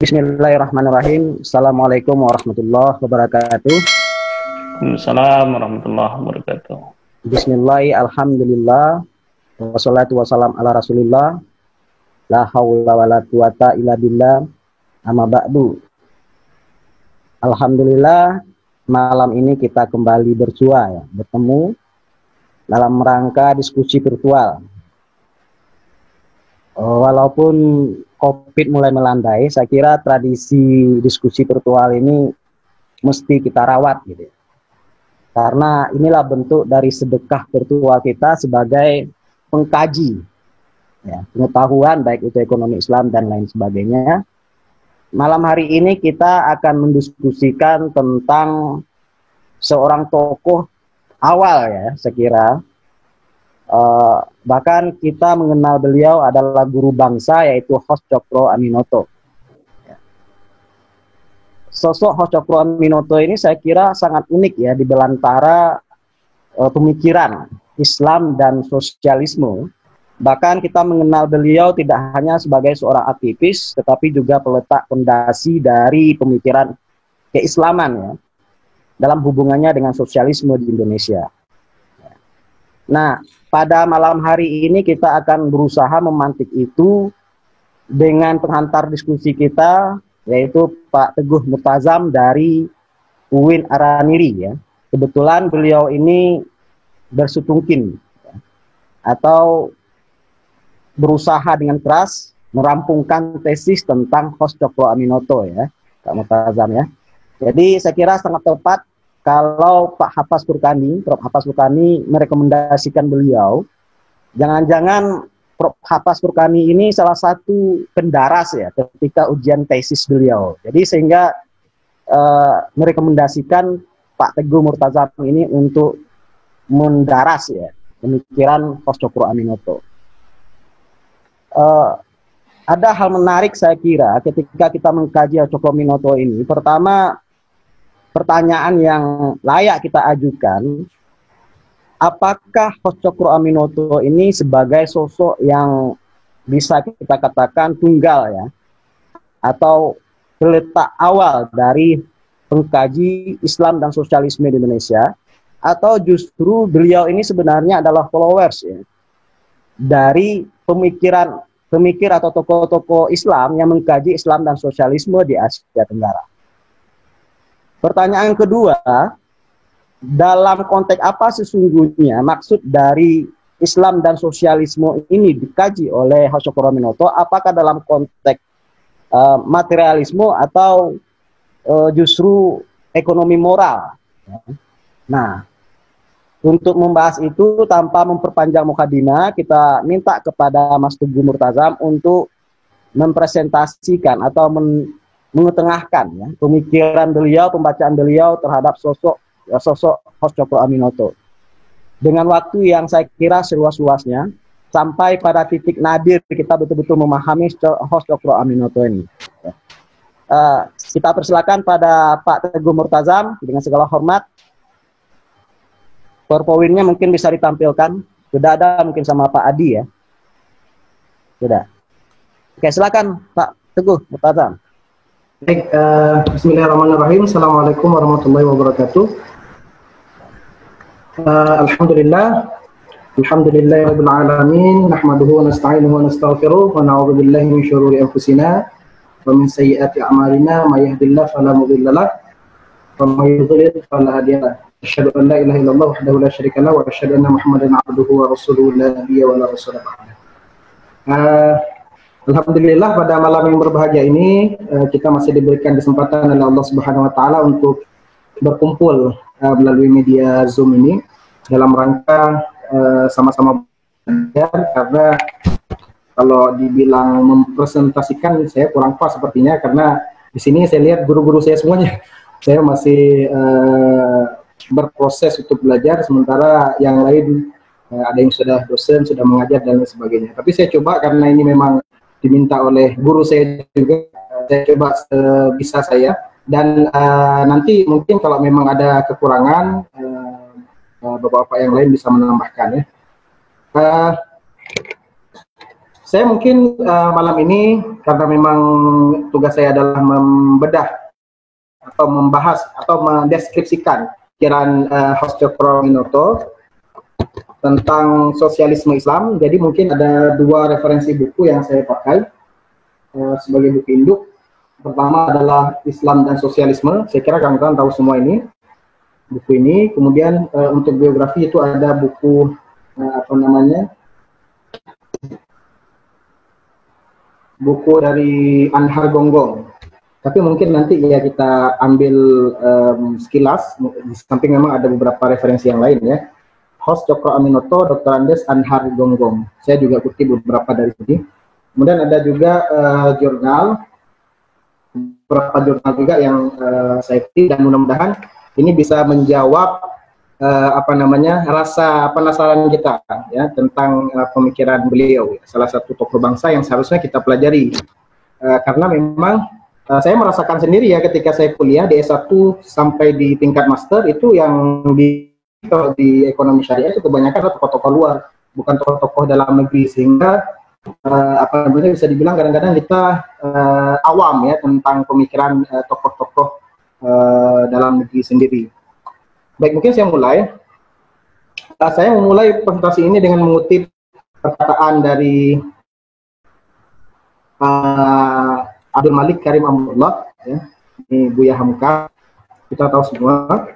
Bismillahirrahmanirrahim. Assalamualaikum warahmatullahi wabarakatuh. Assalamualaikum warahmatullahi wabarakatuh. Bismillah, alhamdulillah, wassalatu wassalam ala rasulillah, la hawla wa la quwata illa billah, amma ba'du. Alhamdulillah, malam ini kita kembali bertemu dalam rangka diskusi virtual. Walaupun COVID mulai melandai, saya kira tradisi diskusi virtual ini mesti kita rawat gitu. Karena inilah bentuk dari sedekah virtual kita sebagai pengkaji ya, pengetahuan baik itu ekonomi Islam dan lain sebagainya. Malam hari ini kita akan mendiskusikan tentang seorang tokoh awal ya, saya kira. Bahkan kita mengenal beliau adalah guru bangsa, yaitu Hos Cokroaminoto. Sosok Hos Cokroaminoto ini saya kira sangat unik ya di belantara pemikiran Islam dan sosialisme. Bahkan kita mengenal beliau tidak hanya sebagai seorang aktivis, tetapi juga peletak fondasi dari pemikiran keislaman ya, dalam hubungannya dengan sosialisme di Indonesia. Nah, pada malam hari ini kita akan berusaha memantik itu dengan penghantar diskusi kita, yaitu Pak Teguh Murtazam dari UIN Araniri ya. Kebetulan beliau ini bersutungkin ya, atau berusaha dengan keras merampungkan tesis tentang Hos Cokroaminoto ya, Pak Murtazam ya. Jadi saya kira sangat tepat kalau Pak Hafaz Furqani, Prof. Hafaz Furqani merekomendasikan beliau. Jangan-jangan Prof. Hafaz Furqani ini salah satu pendaras ya ketika ujian tesis beliau. Jadi sehingga merekomendasikan Pak Teguh Murtazam ini untuk mendaras ya pemikiran Hos Cokroaminoto. Ada hal menarik saya kira ketika kita mengkaji Cokroaminoto ini. Pertama, pertanyaan yang layak kita ajukan, apakah Hos Cokroaminoto ini sebagai sosok yang bisa kita katakan tunggal ya, atau peletak awal dari pengkaji Islam dan sosialisme di Indonesia, atau justru beliau ini sebenarnya adalah followers ya, dari pemikir atau tokoh-tokoh Islam yang mengkaji Islam dan sosialisme di Asia Tenggara. Pertanyaan kedua, dalam konteks apa sesungguhnya maksud dari Islam dan sosialisme ini dikaji oleh Hos Cokroaminoto? Apakah dalam konteks materialisme atau justru ekonomi moral? Nah, untuk membahas itu tanpa memperpanjang mukadimah, kita minta kepada Mas Teguh Murtazam untuk mempresentasikan atau mengetengahkan ya, pemikiran beliau, pembacaan beliau terhadap sosok Hos Cokroaminoto dengan waktu yang saya kira seluas-luasnya sampai pada titik nadir kita betul-betul memahami Hos Cokroaminoto ini. Kita persilakan pada Pak Teguh Murtazam dengan segala hormat. PowerPoint-nya mungkin bisa ditampilkan. Sudah ada mungkin sama Pak Adi ya. Sudah. Oke, silakan Pak Teguh Murtazam. Baik, bismillahirrahmanirrahim. Assalamualaikum warahmatullahi wabarakatuh. Alhamdulillahirabbil alamin, nahmaduhu wa nasta'inuhu wa nastaghfiruh wa na'udzu billahi min syururi anfusina wa min sayyiati a'malina, may yahdihillahu fala mudilla lahu wa may yudlil fala hadiya lahu. Asyhadu an la ilaha illallah wahdahu la syarika lahu wa asyhadu anna Muhammadan 'abduhu wa rasuluhu la nabiyya wa la rasula ba'da. Alhamdulillah pada malam yang berbahagia ini kita masih diberikan kesempatan oleh Allah Subhanahu wa taala untuk berkumpul melalui media Zoom ini dalam rangka sama-sama belajar, karena kalau dibilang mempresentasikan saya kurang pas sepertinya, karena di sini saya lihat guru-guru saya semuanya saya masih berproses untuk belajar, sementara yang lain ada yang sudah dosen, sudah mengajar dan lain sebagainya. Tapi saya coba, karena ini memang diminta oleh guru saya juga, saya coba bisa saya, dan nanti mungkin kalau memang ada kekurangan bapak-bapak yang lain bisa menambahkan ya. Saya mungkin malam ini karena memang tugas saya adalah membedah atau membahas atau mendeskripsikan pikiran Host Cokroaminoto tentang sosialisme Islam. Jadi mungkin ada dua referensi buku yang saya pakai sebagai buku induk. Pertama adalah Islam dan Sosialisme. Saya kira kawan-kawan tahu semua ini, buku ini. Kemudian untuk biografi itu ada buku buku dari Anhar Gonggong. Tapi mungkin nanti ya kita ambil sekilas, di samping memang ada beberapa referensi yang lain ya. Host Cokroaminoto, Dr. Andes, Anhar Gonggong. Saya juga kutip beberapa dari sini. Kemudian ada juga beberapa jurnal juga yang saya kutip, dan mudah-mudahan ini bisa menjawab rasa penasaran kita ya tentang pemikiran beliau, salah satu tokoh bangsa yang seharusnya kita pelajari, karena memang saya merasakan sendiri ya ketika saya kuliah di S1 sampai di tingkat master itu yang di ekonomi syariah itu kebanyakan adalah tokoh-tokoh luar, bukan tokoh-tokoh dalam negeri, sehingga bisa dibilang kadang-kadang kita awam ya tentang pemikiran tokoh-tokoh dalam negeri sendiri. Baik, mungkin saya mulai. Saya memulai presentasi ini dengan mengutip perkataan dari Abdul Malik Karim Amrullah, ya, ini Buya Hamka, kita tahu semua.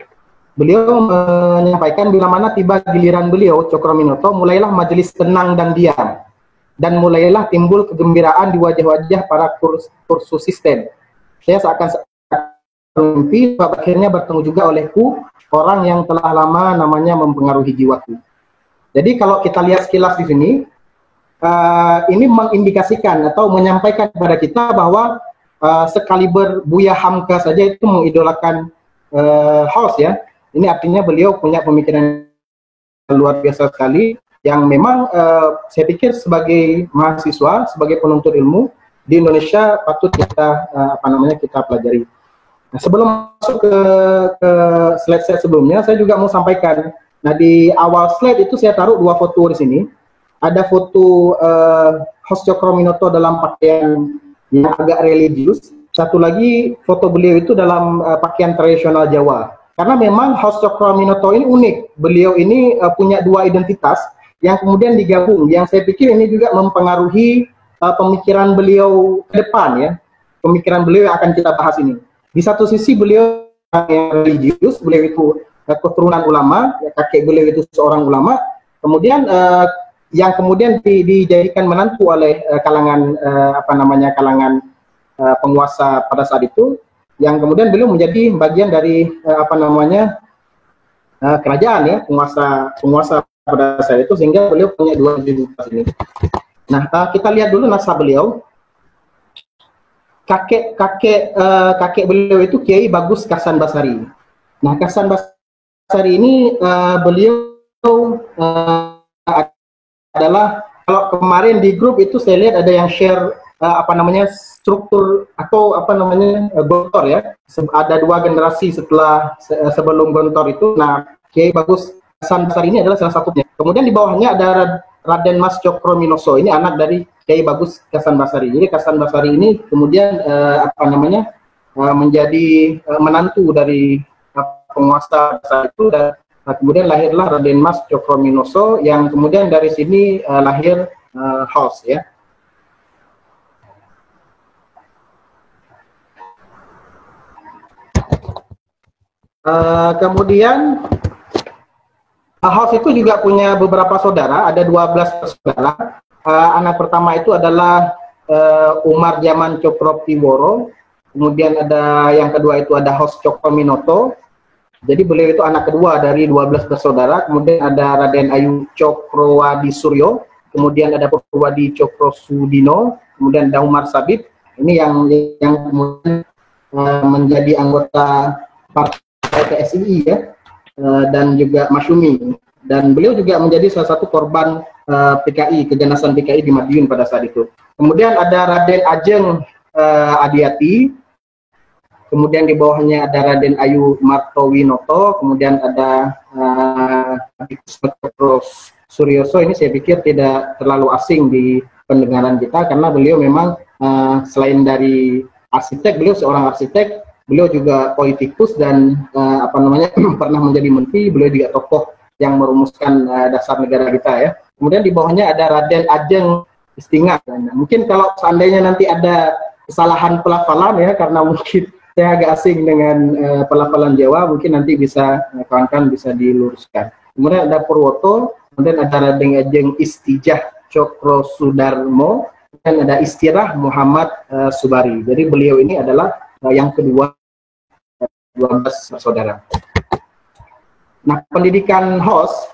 Beliau menyampaikan bila mana tiba giliran beliau, Cokroaminoto, mulailah majelis tenang dan diam, dan mulailah timbul kegembiraan di wajah-wajah para kursus sistem. Saya seakan mimpi, akhirnya bertemu juga olehku orang yang telah lama namanya mempengaruhi jiwaku. Jadi kalau kita lihat sekilas di sini, ini mengindikasikan atau menyampaikan kepada kita bahwa sekaliber Buya Hamka saja itu mengidolakan Host ya. Ini artinya beliau punya pemikiran luar biasa sekali, yang memang saya pikir sebagai mahasiswa, sebagai penuntut ilmu di Indonesia patut kita kita pelajari. Nah, sebelum masuk ke slide sebelumnya, saya juga mau sampaikan. Nah, di awal slide itu saya taruh dua foto di sini. Ada foto Host Cokroaminoto dalam pakaian yang agak religius. Satu lagi foto beliau itu dalam pakaian tradisional Jawa. Karena memang Host Cokroaminoto ini unik. Beliau ini punya dua identitas yang kemudian digabung. Yang saya pikir ini juga mempengaruhi pemikiran beliau ke depan ya. Pemikiran beliau yang akan kita bahas ini. Di satu sisi beliau yang religius, beliau itu keturunan ulama, ya, kakek beliau itu seorang ulama, kemudian yang kemudian dijadikan menantu oleh kalangan kalangan penguasa pada saat itu, yang kemudian beliau menjadi bagian dari kerajaan ya, penguasa pada saat itu, sehingga beliau punya dua identitas ini. Nah, kita lihat dulu nasab beliau. Kakek beliau itu Kiai Bagus Kasan Basari. Nah, Kasan Basari ini beliau adalah, kalau kemarin di grup itu saya lihat ada yang share struktur atau Gontor ya. Ada dua generasi sebelum Gontor itu. Nah, Kiai Bagus Kasan Basari ini adalah salah satunya. Kemudian di bawahnya ada Raden Mas Cokroaminoto, ini anak dari Kiai Bagus Kasan Basari. Jadi Kasan Basari ini kemudian menjadi menantu dari penguasa saat itu, dan kemudian lahirlah Raden Mas Cokroaminoto, yang kemudian dari sini lahir Host ya. Kemudian Host itu juga punya beberapa saudara, ada 12 saudara. Anak pertama itu adalah Umar Jaman Cokrotiworo, kemudian ada yang kedua itu ada Host Cokroaminoto. Jadi beliau itu anak kedua dari 12 bersaudara. Kemudian ada Raden Ayu Cokrowadi Suryo, kemudian ada Purwadi Cokrosudino, kemudian ada Umar Sabit. Ini yang kemudian menjadi anggota partai PSII ya. Dan juga Masyumi, dan beliau juga menjadi salah satu korban PKI, keganasan PKI di Madiun pada saat itu. Kemudian ada Raden Ajeng Adiati, kemudian di bawahnya ada Raden Ayu Martowinoto, kemudian ada Suryoso. Ini saya pikir tidak terlalu asing di pendengaran kita, karena beliau memang selain dari arsitek, beliau seorang arsitek, beliau juga politikus dan pernah menjadi menteri. Beliau juga tokoh yang merumuskan dasar negara kita ya. Kemudian di bawahnya ada Raden Ajeng Istingat. Nah, mungkin kalau seandainya nanti ada kesalahan pelafalan ya, karena mungkin saya agak asing dengan pelafalan Jawa, mungkin nanti bisa kawan-kawan bisa diluruskan. Kemudian ada Purwoto, kemudian ada Raden Ajeng Istijah Cokro Sudarmo, dan ada Istirah Muhammad Subari. Jadi beliau ini adalah yang kedua 12 saudara. Nah, pendidikan host,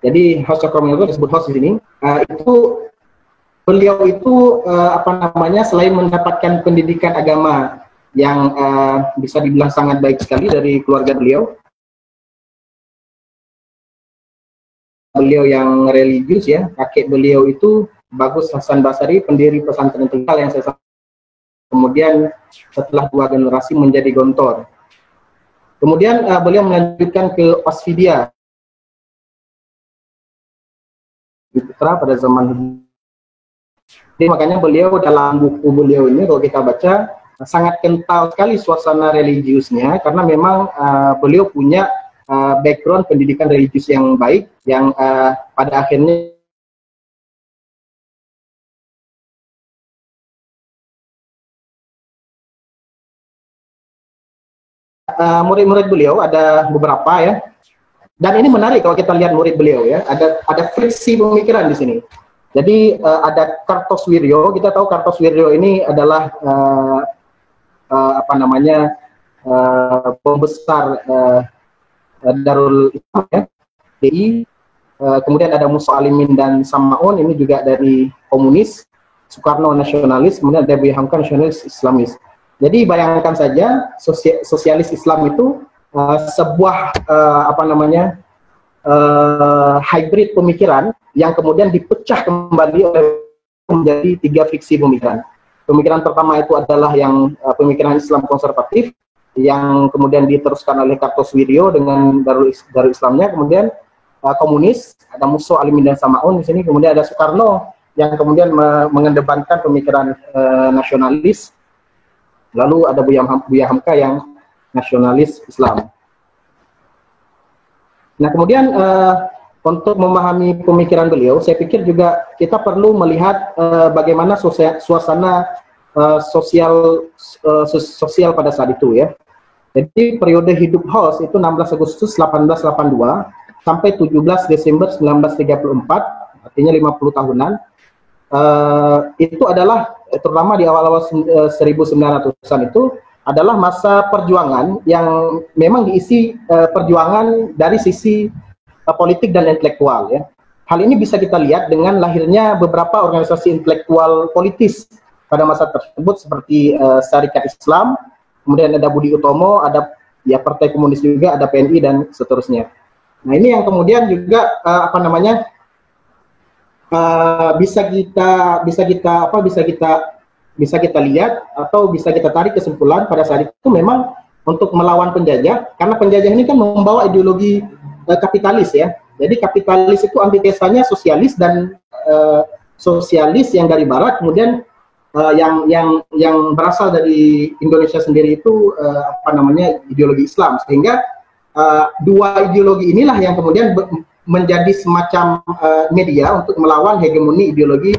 jadi host Cokroaminoto disebut host di sini, itu beliau itu selain mendapatkan pendidikan agama yang bisa dibilang sangat baik sekali dari keluarga beliau, beliau yang religius ya, kakek beliau itu Bagus Hasan Basari, pendiri pesantren Tegal yang saya kemudian setelah 2 generasi menjadi gontor. Kemudian beliau melanjutkan ke Osvidia Putra pada zaman. Jadi makanya beliau dalam buku beliau ini kalau kita baca sangat kental sekali suasana religiusnya, karena memang beliau punya background pendidikan religius yang baik, yang pada akhirnya murid-murid beliau ada beberapa ya. Dan ini menarik kalau kita lihat murid beliau ya, ada friksi pemikiran di sini. Jadi ada Kartosuwiryo. Kita tahu Kartosuwiryo ini adalah pembesar Darul Islam ya, DI. Kemudian ada Musa Alimin dan Samaun, ini juga dari komunis. Soekarno nasionalis, kemudian ada Buya Hamka nasionalis Islamis. Jadi bayangkan saja sosialis Islam itu sebuah hybrid pemikiran yang kemudian dipecah kembali oleh menjadi 3 friksi pemikiran. Pemikiran pertama itu adalah yang pemikiran Islam konservatif, yang kemudian diteruskan oleh Kartosuwiryo dengan Darul Islamnya. Kemudian komunis, ada Musa Alimin dan Samaun di sini. Kemudian ada Soekarno yang kemudian mengedepankan pemikiran nasionalis. Lalu ada Buya Hamka yang nasionalis Islam. Nah, kemudian untuk memahami pemikiran beliau, saya pikir juga kita perlu melihat bagaimana suasana sosial pada saat itu ya. Jadi periode hidup Host itu 16 Agustus 1882 sampai 17 Desember 1934, artinya 50 tahunan. Itu adalah terutama di awal-awal 1900-an itu adalah masa perjuangan yang memang diisi perjuangan dari sisi politik dan intelektual ya. Hal ini bisa kita lihat dengan lahirnya beberapa organisasi intelektual politis pada masa tersebut seperti Syarikat Islam, kemudian ada Budi Utomo, ada ya Partai Komunis juga, ada PNI dan seterusnya. Nah, ini yang kemudian juga bisa kita lihat atau bisa kita tarik kesimpulan pada saat itu memang untuk melawan penjajah, karena penjajah ini kan membawa ideologi kapitalis ya. Jadi kapitalis itu antitesanya sosialis, dan sosialis yang dari barat, kemudian yang berasal dari Indonesia sendiri itu ideologi Islam, sehingga dua ideologi inilah yang kemudian menjadi semacam media untuk melawan hegemoni ideologi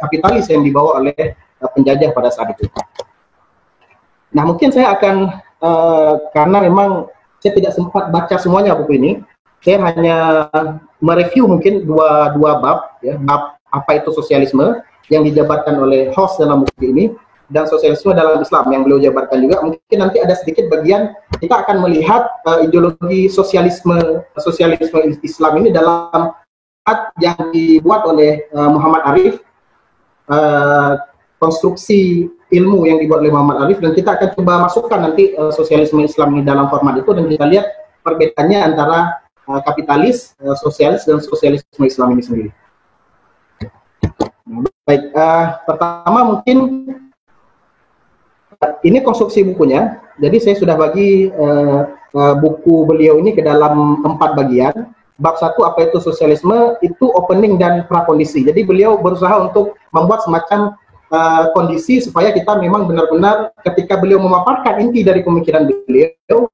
kapitalis yang dibawa oleh penjajah pada saat itu. Nah, mungkin saya akan karena memang saya tidak sempat baca semuanya buku ini, saya hanya mereview mungkin dua bab ya, bab apa itu sosialisme yang dijabarkan oleh Host dalam buku ini, dan sosialisme dalam Islam yang beliau jabarkan juga. Mungkin nanti ada sedikit bagian kita akan melihat ideologi sosialisme Islam ini dalam yang dibuat oleh Muhammad Arif, konstruksi ilmu yang dibuat oleh Muhammad Arif, dan kita akan coba masukkan nanti sosialisme Islam ini dalam format itu, dan kita lihat perbedaannya antara kapitalis, sosialis, dan sosialisme Islam ini sendiri. Baik, pertama mungkin ini konstruksi bukunya. Jadi saya sudah bagi buku beliau ini ke dalam 4 bagian. bab 1 apa itu sosialisme itu opening dan prakondisi. Jadi beliau berusaha untuk membuat semacam kondisi supaya kita memang benar-benar ketika beliau memaparkan inti dari pemikiran beliau,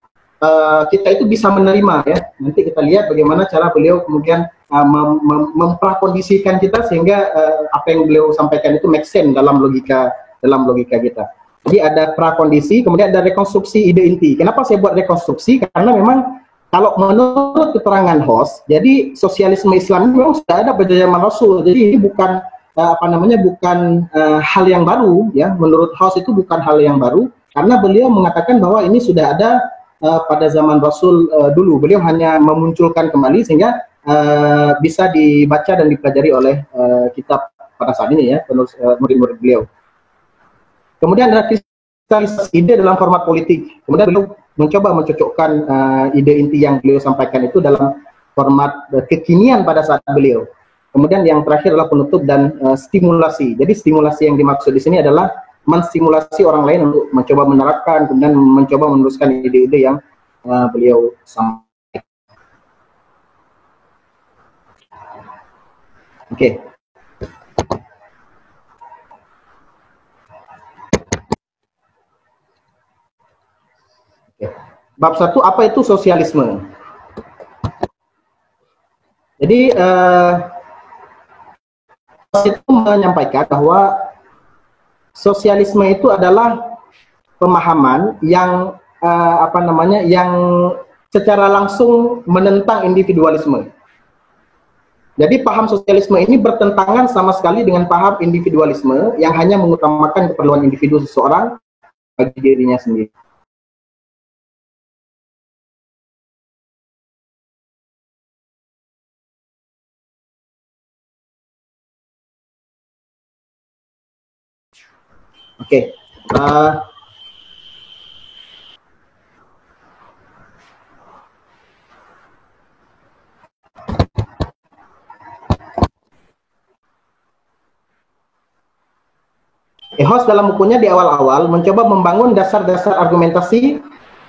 kita itu bisa menerima ya. Nanti kita lihat bagaimana cara beliau kemudian memprakondisikan kita sehingga apa yang beliau sampaikan itu make sense dalam logika kita. Jadi ada prakondisi, kemudian ada rekonstruksi ide inti. Kenapa saya buat rekonstruksi? Karena memang kalau menurut keterangan host, jadi sosialisme Islam memang sudah ada pada zaman Rasul. Jadi ini bukan bukan hal yang baru ya. Menurut host itu bukan hal yang baru karena beliau mengatakan bahwa ini sudah ada pada zaman Rasul dulu. Beliau hanya memunculkan kembali sehingga bisa dibaca dan dipelajari oleh kitab pada saat ini ya, murid-murid beliau. Kemudian ada kristalisasi ide dalam format politik. Kemudian beliau mencoba mencocokkan ide inti yang beliau sampaikan itu dalam format kekinian pada saat beliau. Kemudian yang terakhir adalah penutup dan stimulasi. Jadi stimulasi yang dimaksud di sini adalah menstimulasi orang lain untuk mencoba menerapkan, kemudian mencoba meneruskan ide-ide yang beliau sampaikan. Oke. Bab 1 apa itu sosialisme? Jadi itu menyampaikan bahwa sosialisme itu adalah pemahaman yang yang secara langsung menentang individualisme. Jadi paham sosialisme ini bertentangan sama sekali dengan paham individualisme yang hanya mengutamakan keperluan individu seseorang bagi dirinya sendiri. Oke, host dalam bukunya di awal-awal mencoba membangun dasar-dasar argumentasi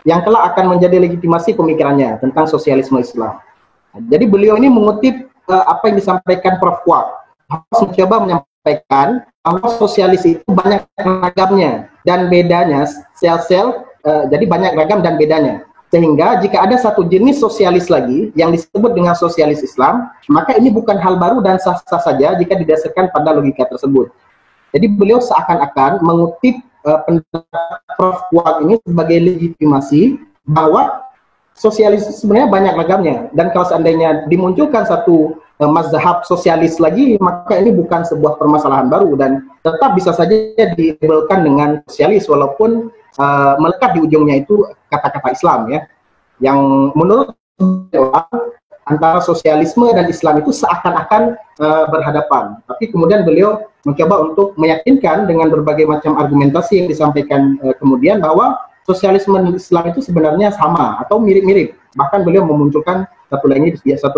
yang kelak akan menjadi legitimasi pemikirannya tentang sosialisme Islam. Jadi beliau ini mengutip apa yang disampaikan Prof. Kwak. Host mencoba menyampaikan bahwa sosialis itu banyak ragamnya dan bedanya, sel-sel, jadi banyak ragam dan bedanya. Sehingga jika ada satu jenis sosialis lagi yang disebut dengan sosialis Islam, maka ini bukan hal baru dan sah-sah saja jika didasarkan pada logika tersebut. Jadi beliau seakan-akan mengutip pendapat Prof. Kwak ini sebagai legitimasi bahwa sosialis sebenarnya banyak ragamnya, dan kalau seandainya dimunculkan satu mazhab sosialis lagi, maka ini bukan sebuah permasalahan baru dan tetap bisa saja dilabelkan dengan sosialis walaupun melekat di ujungnya itu kata-kata Islam ya, yang menurut antara sosialisme dan Islam itu seakan-akan berhadapan. Tapi kemudian beliau mencoba untuk meyakinkan dengan berbagai macam argumentasi yang disampaikan kemudian bahwa sosialisme dan Islam itu sebenarnya sama atau mirip-mirip. Bahkan beliau memunculkan satu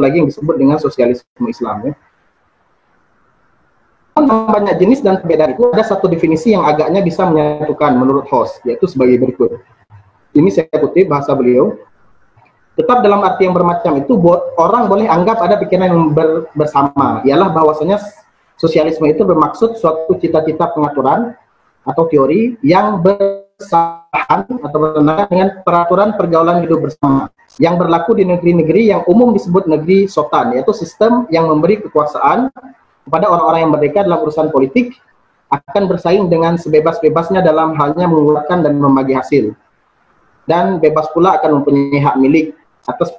lagi yang disebut dengan sosialisme Islam ya. Banyak jenis dan perbedaan itu ada satu definisi yang agaknya bisa menyatukan menurut host, yaitu sebagai berikut. Ini saya kutip bahasa beliau. Tetap dalam arti yang bermacam itu orang boleh anggap ada pikiran yang bersama, ialah bahwasanya sosialisme itu bermaksud suatu cita-cita pengaturan atau teori yang bersamaan atau bertentangan dengan peraturan pergaulan hidup bersama yang berlaku di negeri-negeri yang umum disebut negeri sultan, yaitu sistem yang memberi kekuasaan kepada orang-orang yang merdeka dalam urusan politik, akan bersaing dengan sebebas-bebasnya dalam halnya mengeluarkan dan membagi hasil, dan bebas pula akan mempunyai hak milik atas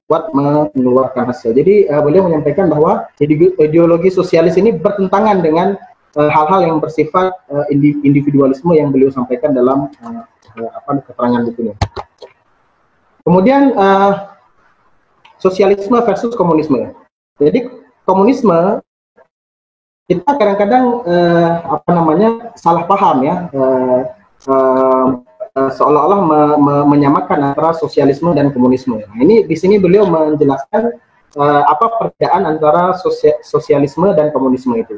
buat mengeluarkan hasil. Jadi beliau menyampaikan bahwa ideologi sosialis ini bertentangan dengan hal-hal yang bersifat individualisme yang beliau sampaikan dalam keterangan bukunya. Kemudian sosialisme versus komunisme. Jadi komunisme kita kadang-kadang salah paham ya, seolah-olah menyamakan antara sosialisme dan komunisme. Nah, ini di sini beliau menjelaskan apa perbedaan antara sosialisme dan komunisme itu.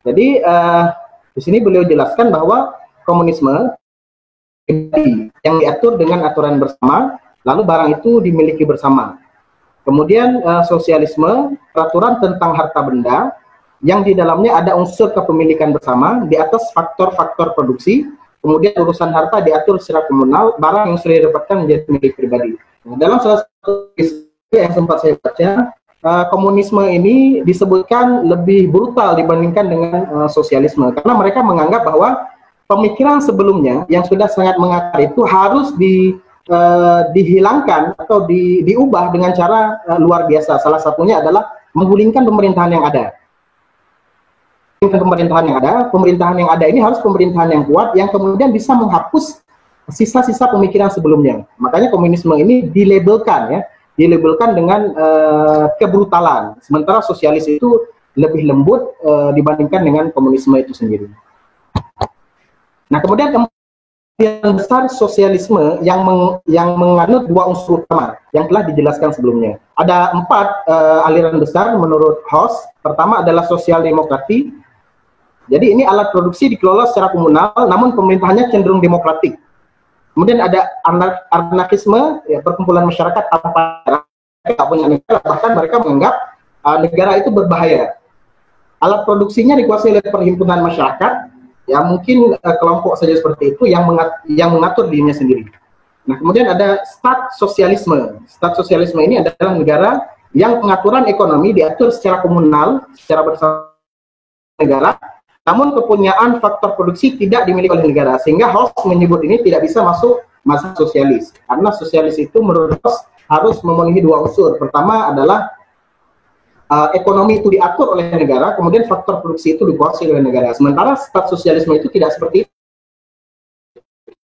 Jadi di sini beliau jelaskan bahwa komunisme yang diatur dengan aturan bersama, lalu barang itu dimiliki bersama. Kemudian sosialisme, peraturan tentang harta benda yang di dalamnya ada unsur kepemilikan bersama di atas faktor-faktor produksi. Kemudian urusan harta diatur secara komunal, barang yang sudah didapatkan menjadi milik pribadi. Nah, dalam salah satu yang sempat saya baca, komunisme ini disebutkan lebih brutal dibandingkan dengan sosialisme, karena mereka menganggap bahwa pemikiran sebelumnya yang sudah sangat mengakar itu harus dihilangkan atau diubah dengan cara luar biasa. Salah satunya adalah menggulingkan pemerintahan yang ada. Pemerintahan yang ada ini harus pemerintahan yang kuat yang kemudian bisa menghapus sisa-sisa pemikiran sebelumnya. Makanya komunisme ini dilabelkan dengan kebrutalan. Sementara sosialis itu lebih lembut dibandingkan dengan komunisme itu sendiri. Nah, kemudian yang besar sosialisme yang menganut dua unsur utama yang telah dijelaskan sebelumnya. Ada 4 aliran besar menurut Hoss. Pertama adalah sosial demokrasi. Jadi ini alat produksi dikelola secara komunal, namun pemerintahannya cenderung demokratik. Kemudian ada anarkisme, ya, perkumpulan masyarakat tanpa tidak punya negara, bahkan mereka menganggap negara itu berbahaya. Alat produksinya dikuasai oleh perhimpunan masyarakat, ya mungkin kelompok saja seperti itu yang mengatur dirinya sendiri. Nah, kemudian ada stat sosialisme. Stat sosialisme ini adalah negara yang pengaturan ekonomi diatur secara komunal, secara bersama negara, namun kepunyaan faktor produksi tidak dimiliki oleh negara, sehingga Hoss menyebut ini tidak bisa masuk masa sosialis, karena sosialis itu menurut Hoss harus memenuhi 2 unsur. Pertama adalah ekonomi itu diatur oleh negara, kemudian faktor produksi itu dikuasai oleh negara. Sementara stat sosialisme itu tidak seperti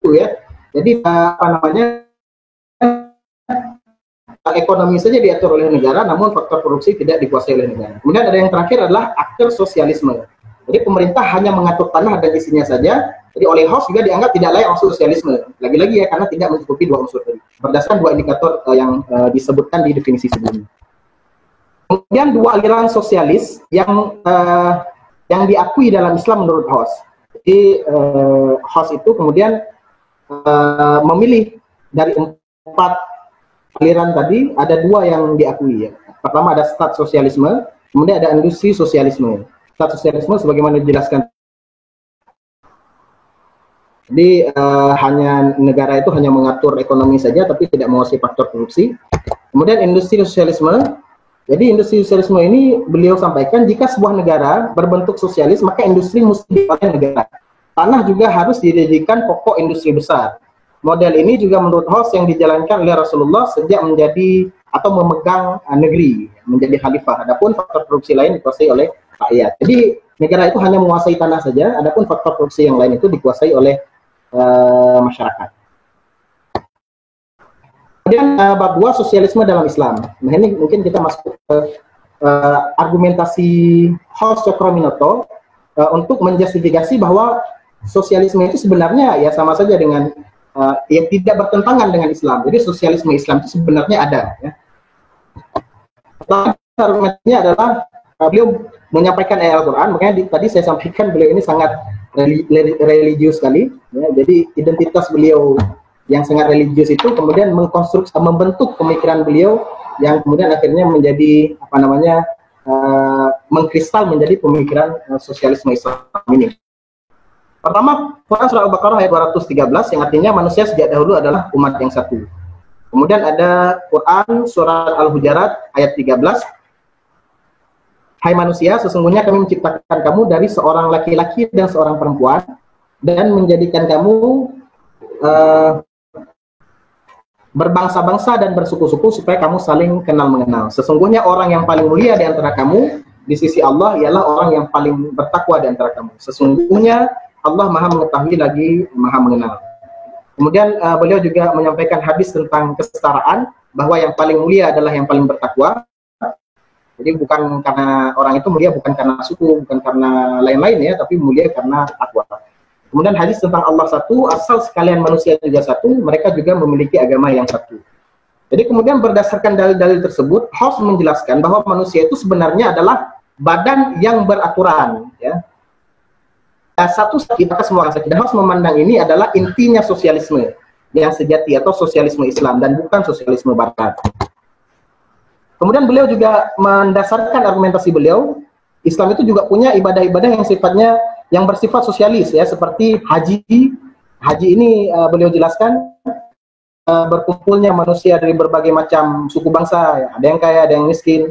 itu, ya. Jadi ekonomi saja diatur oleh negara, namun faktor produksi tidak dikuasai oleh negara. Kemudian ada yang terakhir adalah aktor sosialisme. Jadi pemerintah hanya mengatur tanah dan isinya saja. Jadi oleh Hoss juga dianggap tidak layak masuk sosialisme. Lagi-lagi ya, karena tidak mencukupi 2 unsur tadi. Berdasarkan 2 indikator yang disebutkan di definisi sebelumnya. Kemudian 2 aliran sosialis yang diakui dalam Islam menurut Hoss. Jadi Hoss itu kemudian memilih dari 4 aliran tadi, ada 2 yang diakui, ya. Pertama ada stat sosialisme, kemudian ada industri sosialisme. Stat sosialisme sebagaimana dijelaskan. Jadi hanya negara itu hanya mengatur ekonomi saja, tapi tidak menguasai faktor produksi. Kemudian industri sosialisme. Jadi industri sosialisme ini beliau sampaikan, jika sebuah negara berbentuk sosialis, maka industri mesti dikuasai negara. Tanah juga harus dijadikan pokok industri besar. Model ini juga menurut Hoss yang dijalankan oleh Rasulullah sejak menjadi atau memegang negeri, menjadi khalifah. Adapun faktor produksi lain dikuasai oleh rakyat. Jadi negara itu hanya menguasai tanah saja, adapun faktor produksi yang lain itu dikuasai oleh masyarakat. Kemudian bab 2 sosialisme dalam Islam. Nah, ini mungkin kita masuk ke argumentasi Hoss Cokroaminoto untuk menjustifikasi bahwa sosialisme itu sebenarnya ya sama saja dengan yang tidak bertentangan dengan Islam. Jadi sosialisme Islam itu sebenarnya ada, ya. Argumennya adalah beliau menyampaikan ayat Al-Quran, makanya tadi saya sampaikan beliau ini sangat religius sekali, ya. Jadi identitas beliau yang sangat religius itu kemudian membentuk pemikiran beliau yang kemudian akhirnya menjadi mengkristal menjadi pemikiran sosialisme Islam ini. Pertama, Quran surah Al-Baqarah ayat 213 yang artinya manusia sejak dahulu adalah umat yang satu. Kemudian ada Quran surah Al-Hujarat ayat 13. Hai manusia, sesungguhnya kami menciptakan kamu dari seorang laki-laki dan seorang perempuan dan menjadikan kamu berbangsa-bangsa dan bersuku-suku supaya kamu saling kenal mengenal. Sesungguhnya orang yang paling mulia di antara kamu di sisi Allah ialah orang yang paling bertakwa di antara kamu. Sesungguhnya Allah Maha mengetahui lagi Maha mengenal. Kemudian beliau juga menyampaikan hadis tentang kesetaraan, bahwa yang paling mulia adalah yang paling bertakwa. Jadi bukan karena orang itu mulia bukan karena suku, bukan karena lain-lain, ya, tapi mulia karena takwa. Kemudian hadis tentang Allah satu, asal sekalian manusia juga satu, mereka juga memiliki agama yang satu. Jadi kemudian berdasarkan dalil-dalil tersebut, Hoss menjelaskan bahwa manusia itu sebenarnya adalah badan yang beraturan, ya. Satu kita semua orang kita harus memandang ini adalah intinya sosialisme yang sejati atau sosialisme Islam dan bukan sosialisme Barat. Kemudian beliau juga mendasarkan argumentasi beliau, Islam itu juga punya ibadah-ibadah yang sifatnya yang bersifat sosialis ya, seperti haji. Haji ini beliau jelaskan berkumpulnya manusia dari berbagai macam suku bangsa, ya. Ada yang kaya, ada yang miskin,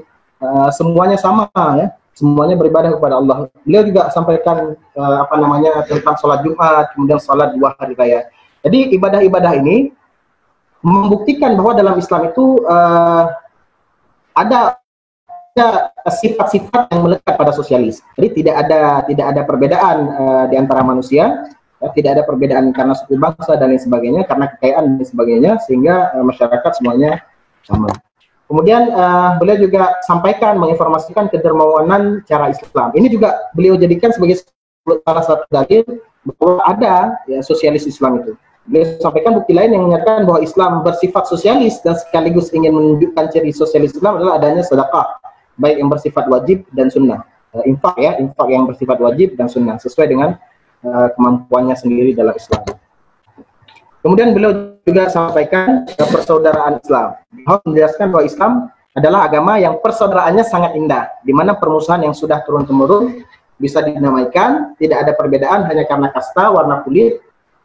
semuanya sama ya, semuanya beribadah kepada Allah. Beliau juga sampaikan tentang sholat Jumat, kemudian sholat 2 hari raya. Jadi ibadah-ibadah ini membuktikan bahwa dalam Islam itu ada sifat-sifat yang melekat pada sosialis. Jadi tidak ada perbedaan di antara manusia, tidak ada perbedaan karena suku bangsa dan lain sebagainya, karena kekayaan dan sebagainya, sehingga masyarakat semuanya sama. Kemudian beliau juga sampaikan, menginformasikan kedermawanan cara Islam. Ini juga beliau jadikan sebagai salah satu dalil bahwa ada ya sosialis Islam itu. Beliau sampaikan bukti lain yang menyatakan bahwa Islam bersifat sosialis dan sekaligus ingin menunjukkan ciri sosialis Islam adalah adanya sedekah, baik yang bersifat wajib dan sunnah. Infak yang bersifat wajib dan sunnah sesuai dengan kemampuannya sendiri dalam Islam. Kemudian beliau juga sampaikan persaudaraan Islam. Harus menjelaskan bahwa Islam adalah agama yang persaudaraannya sangat indah, di mana permusuhan yang sudah turun-temurun bisa dinamaikan, tidak ada perbedaan hanya karena kasta, warna kulit,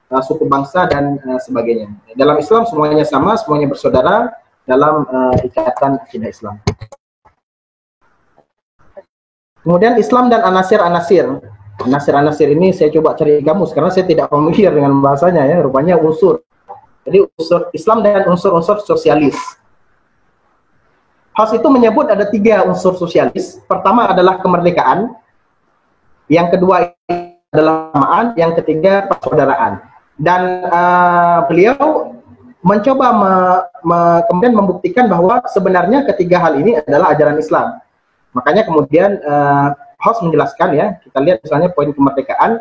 suku bangsa dan sebagainya. Dalam Islam semuanya sama, semuanya bersaudara dalam ikatan akidah Islam. Kemudian Islam dan anasir-anasir. Anasir-anasir ini saya coba cari kamus karena saya tidak familiar dengan bahasanya ya, rupanya unsur. Jadi unsur Islam dan unsur-unsur sosialis. House itu menyebut ada 3 unsur sosialis. Pertama adalah kemerdekaan, yang kedua adalah kesamaan, yang ketiga persaudaraan. Dan beliau mencoba kemudian membuktikan bahwa sebenarnya ketiga hal ini adalah ajaran Islam. Makanya kemudian House menjelaskan ya, kita lihat misalnya poin kemerdekaan,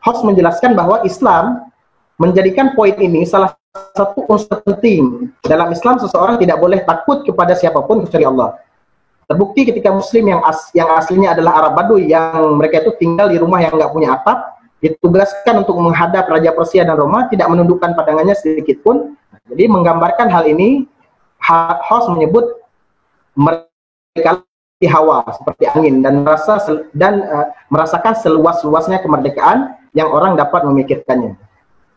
House menjelaskan bahwa Islam menjadikan poin ini salah satu unsur penting. Dalam Islam seseorang tidak boleh takut kepada siapapun kecuali Allah. Terbukti ketika Muslim yang aslinya adalah Arab Baduy, yang mereka itu tinggal di rumah yang nggak punya atap, ditugaskan untuk menghadap Raja Persia dan Roma, tidak menundukkan pandangannya sedikit pun. Jadi menggambarkan hal ini, House menyebut mereka hawa seperti angin dan merasakan seluas-luasnya kemerdekaan yang orang dapat memikirkannya.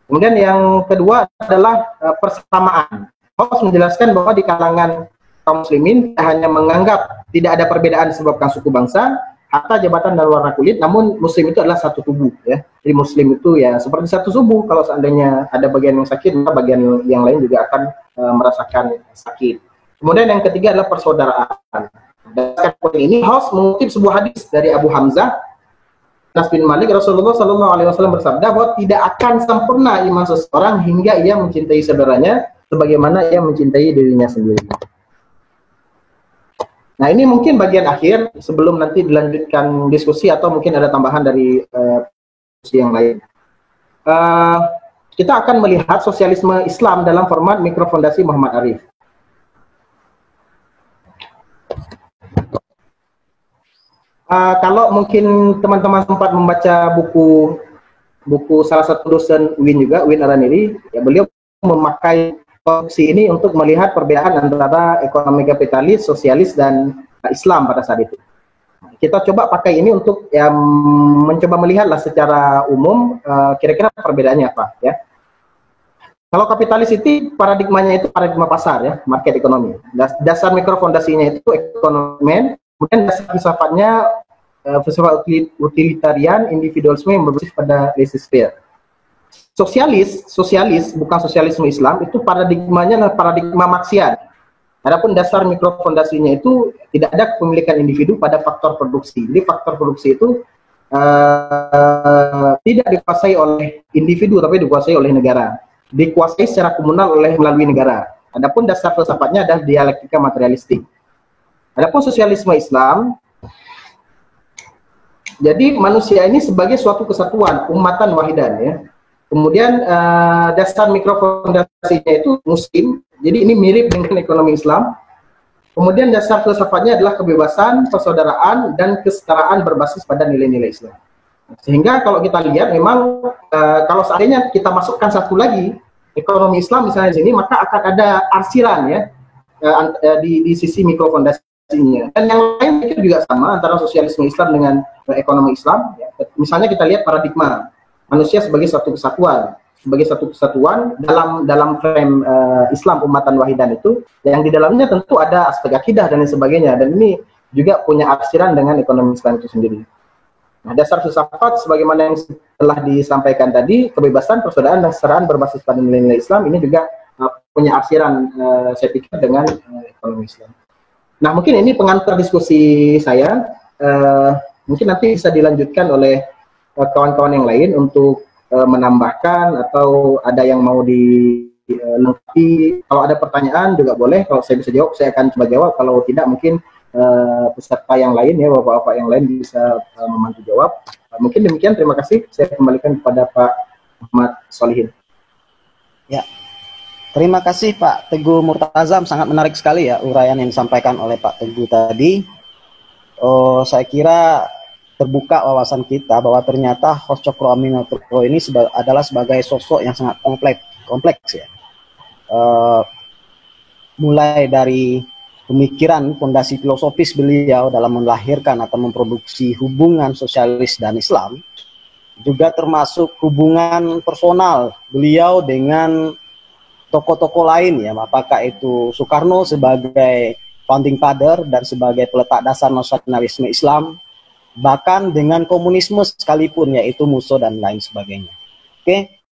Kemudian yang kedua adalah persamaan. House menjelaskan bahwa di kalangan kaum muslimin tidak hanya menganggap tidak ada perbedaan disebabkan suku bangsa, harta, jabatan, dan warna kulit, namun muslim itu adalah satu tubuh ya. Jadi muslim itu ya seperti satu tubuh, kalau seandainya ada bagian yang sakit, maka bagian yang lain juga akan merasakan sakit. Kemudian yang ketiga adalah persaudaraan. Berdasarkan poin ini, House mengutip sebuah hadis dari Abu Hamzah Anas bin Malik, Rasulullah SAW bersabda bahwa tidak akan sempurna iman seseorang hingga ia mencintai saudaranya sebagaimana ia mencintai dirinya sendiri. Nah, ini mungkin bagian akhir sebelum nanti dilanjutkan diskusi atau mungkin ada tambahan dari diskusi yang lain. Kita akan melihat sosialisme Islam dalam format mikrofondasi Muhammad Arif. Kalau mungkin teman-teman sempat membaca buku salah satu dosen Win Araniri, ya beliau memakai opsi ini untuk melihat perbedaan antara ekonomi kapitalis, sosialis, dan Islam pada saat itu. Kita coba pakai ini untuk ya, mencoba melihatlah secara umum kira-kira perbedaannya apa ya. Kalau kapitalis itu paradigmanya itu paradigma pasar ya, market ekonomi. Dasar mikrofondasinya itu ekonomi. Kemudian dasar filsafatnya filsafat utilitarian, individualisme yang berbasis pada laissez-faire. Sosialis bukan sosialisme Islam, itu paradigmanya adalah paradigma Marxian. Adapun dasar mikrofondasinya itu tidak ada kepemilikan individu pada faktor produksi. Jadi faktor produksi itu tidak dikuasai oleh individu tapi dikuasai oleh negara. Dikuasai secara komunal melalui negara. Adapun dasar filsafatnya adalah dialektika materialistik. Adapun sosialisme Islam, jadi manusia ini sebagai suatu kesatuan, ummatan wahidan ya. Kemudian dasar mikrofondasinya itu muslim, jadi ini mirip dengan ekonomi Islam. Kemudian dasar filsafatnya adalah kebebasan, persaudaraan, dan kesetaraan berbasis pada nilai-nilai Islam. Sehingga kalau kita lihat memang kalau seandainya kita masukkan satu lagi ekonomi Islam misalnya di sini, maka akan ada arsiran ya. di sisi mikrofondasinya. Dan yang lain itu juga sama antara sosialisme Islam dengan ekonomi Islam. Ya. Misalnya kita lihat paradigma manusia sebagai satu kesatuan dalam frame Islam umatan wahidan itu, yang di dalamnya tentu ada aspek akidah dan lain sebagainya. Dan ini juga punya arsiran dengan ekonomi Islam itu sendiri. Nah, dasar filsafat sebagaimana yang telah disampaikan tadi, kebebasan, persaudaraan, dan kesetaraan berbasis pada nilai-nilai Islam ini juga punya arsiran, saya pikir, dengan ekonomi Islam. Nah, mungkin ini pengantar diskusi saya. Mungkin nanti bisa dilanjutkan oleh kawan-kawan yang lain untuk menambahkan atau ada yang mau dilengkapi. Kalau ada pertanyaan juga boleh. Kalau saya bisa jawab, saya akan coba jawab. Kalau tidak, mungkin peserta yang lain, ya bapak-bapak yang lain bisa membantu jawab. Mungkin demikian, terima kasih. Saya kembalikan kepada Pak Muhammad Solihin. Ya, terima kasih Pak Teguh Murtazam, sangat menarik sekali ya uraian yang disampaikan oleh Pak Teguh tadi. Saya kira terbuka wawasan kita bahwa ternyata Host Cokro Aminoto ini adalah sebagai sosok yang sangat kompleks ya. Mulai dari pemikiran fondasi filosofis beliau dalam melahirkan atau memproduksi hubungan sosialis dan Islam, juga termasuk hubungan personal beliau dengan tokoh-tokoh lain ya, apakah itu Soekarno sebagai founding father dan sebagai peletak dasar nasionalisme Islam, bahkan dengan komunisme sekalipun, yaitu Musso dan lain sebagainya. Oke,